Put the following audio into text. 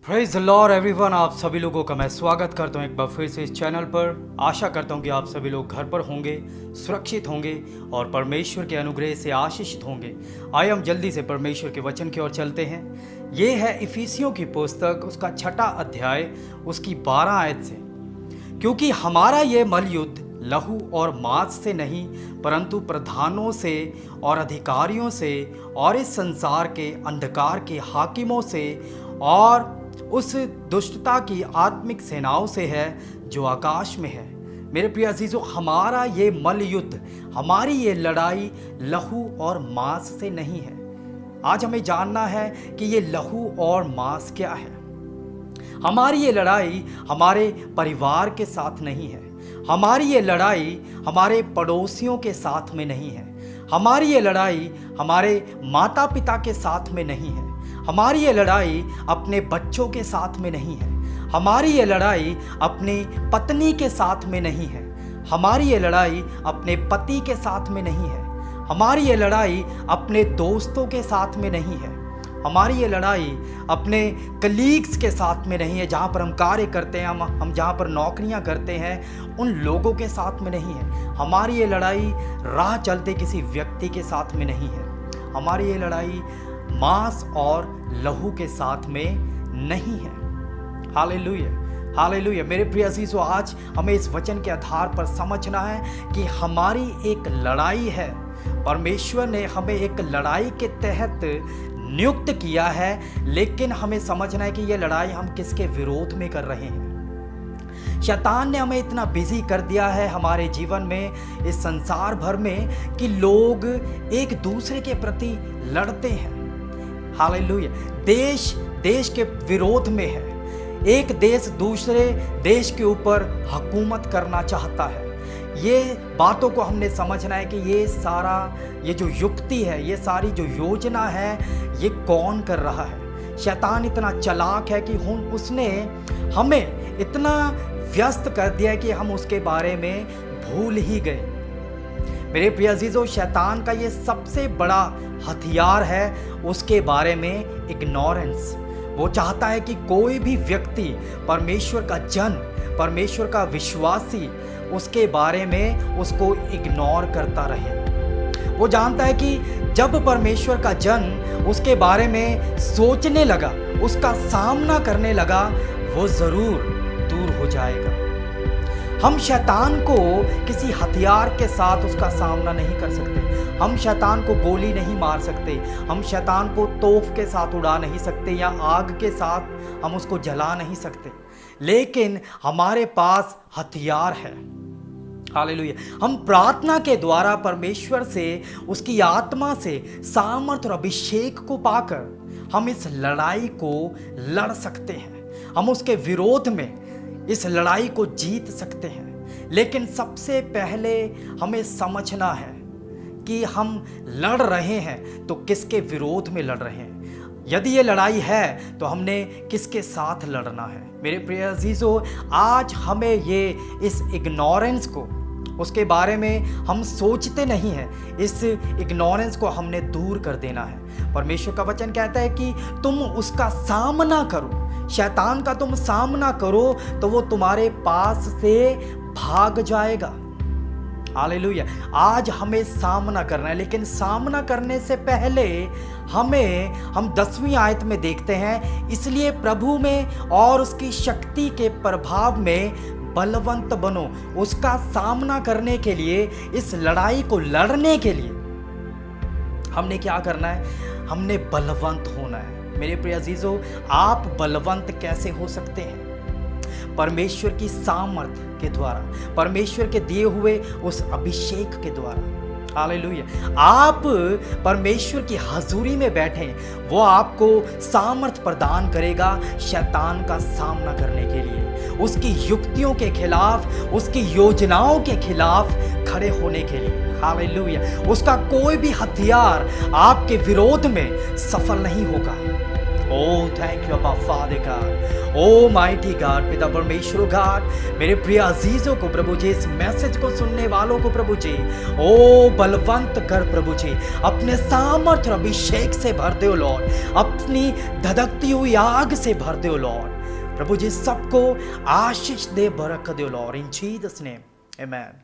Praise the Lord everyone, आप सभी लोगों का मैं स्वागत करता हूं एक बार फिर से इस चैनल पर। आशा करता हूं कि आप सभी लोग घर पर होंगे, सुरक्षित होंगे और परमेश्वर के अनुग्रह से आशीषित होंगे। आइए हम जल्दी से परमेश्वर के वचन की ओर चलते हैं। ये है इफिसियों की पुस्तक, उसका 6वां अध्याय, उसकी 12 आयत से। क्योंकि हमारा ये मलयुद्ध लहू और मांस से नहीं, परंतु प्रधानों से और अधिकारियों से और इस संसार के अंधकार के हाकिमों से और उस दुष्टता की आत्मिक सेनाओं से है जो आकाश में है। मेरे प्रिय अजीजों, हमारा ये मल युद्ध, हमारी ये लड़ाई लहू और मांस से नहीं है। आज हमें जानना है कि ये लहू और मांस क्या है। हमारी ये लड़ाई हमारे परिवार के साथ नहीं है। हमारी ये लड़ाई हमारे पड़ोसियों के साथ में नहीं है। हमारी ये लड़ाई हमारे माता पिता के साथ में नहीं है। हमारी ये लड़ाई अपने बच्चों के साथ में नहीं है। हमारी ये लड़ाई अपनी पत्नी के साथ में नहीं है। हमारी ये लड़ाई अपने पति के साथ में नहीं है। हमारी ये लड़ाई अपने दोस्तों के साथ में नहीं है। हमारी ये लड़ाई अपने कलीग्स के साथ में नहीं है, जहाँ पर हम कार्य करते हैं, हम जहाँ पर नौकरियाँ करते हैं, उन लोगों के साथ में नहीं है। हमारी ये लड़ाई राह चलते किसी व्यक्ति के साथ में नहीं है। हमारी ये लड़ाई मांस और लहू के साथ में नहीं है। Hallelujah, hallelujah. मेरे प्रिय अजीजों, आज हमें इस वचन के आधार पर समझना है कि हमारी एक लड़ाई है। परमेश्वर ने हमें एक लड़ाई के तहत नियुक्त किया है, लेकिन हमें समझना है कि ये लड़ाई हम किसके विरोध में कर रहे हैं। शैतान ने हमें इतना बिजी कर दिया है हमारे जीवन में, इस संसार भर में, कि लोग एक दूसरे के प्रति लड़ते हैं। हालेलुया। देश के विरोध में है। एक देश दूसरे देश के ऊपर हुकूमत करना चाहता है। ये बातों को हमने समझना है कि ये जो युक्ति है, ये सारी जो योजना है, ये कौन कर रहा है। शैतान इतना चालाक है कि उसने हमें इतना व्यस्त कर दिया है कि हम उसके बारे में भूल ही गए। मेरे प्रिय अजीजों, शैतान का ये सबसे बड़ा हथियार है उसके बारे में इग्नोरेंस। वो चाहता है कि कोई भी व्यक्ति, परमेश्वर का जन, परमेश्वर का विश्वासी, उसके बारे में उसको इग्नोर करता रहे। वो जानता है कि जब परमेश्वर का जन उसके बारे में सोचने लगा, उसका सामना करने लगा, वो ज़रूर दूर हो जाएगा। हम शैतान को किसी हथियार के साथ उसका सामना नहीं कर सकते। हम शैतान को गोली नहीं मार सकते। हम शैतान को तोप के साथ उड़ा नहीं सकते या आग के साथ हम उसको जला नहीं सकते। लेकिन हमारे पास हथियार है। हालेलुया। हम प्रार्थना के द्वारा परमेश्वर से, उसकी आत्मा से सामर्थ और अभिषेक को पाकर हम इस लड़ाई को लड़ सकते हैं। हम उसके विरोध में इस लड़ाई को जीत सकते हैं। लेकिन सबसे पहले हमें समझना है कि हम लड़ रहे हैं तो किसके विरोध में लड़ रहे हैं। यदि ये लड़ाई है तो हमने किसके साथ लड़ना है। मेरे प्रिय अजीजों, आज हमें इस इग्नोरेंस को, उसके बारे में हम सोचते नहीं हैं, इस इग्नोरेंस को हमने दूर कर देना है। परमेश्वर का वचन कहता है कि तुम उसका सामना करो, शैतान का तुम सामना करो तो वो तुम्हारे पास से भाग जाएगा। हालेलुया। आज हमें सामना करना है, लेकिन सामना करने से पहले हम 10वीं आयत में देखते हैं, इसलिए प्रभु में और उसकी शक्ति के प्रभाव में बलवंत बनो। उसका सामना करने के लिए, इस लड़ाई को लड़ने के लिए हमने क्या करना है? हमने बलवंत होना है। मेरे प्रिय अजीजों, आप बलवंत कैसे हो सकते हैं? परमेश्वर की सामर्थ के द्वारा, परमेश्वर के दिए हुए उस अभिषेक के द्वारा। हालेलुया। आप परमेश्वर की हजूरी में बैठे, वो आपको सामर्थ प्रदान करेगा शैतान का सामना करने के लिए, उसकी युक्तियों के खिलाफ, उसकी योजनाओं के खिलाफ खड़े होने के लिए। हालेलुया। उसका कोई भी हथियार आपके विरोध में सफल नहीं होगा। Oh, thank you, Abba Father God. Oh, mighty God, पिता परमेश्वर God, मेरे प्रिय अजीजों को प्रभु जी, इस मैसेज को सुनने वालों को प्रभु जी, ओ बलवंत कर प्रभु जी, अपने सामर्थ्य और अभिषेक से भर दो लॉर्ड, अपनी धधकती हुई आग से भर दो लॉर्ड, प्रभु जी सबको आशीष दे, बरकत दो लॉर्ड, इन जीसस नेम, आमेन।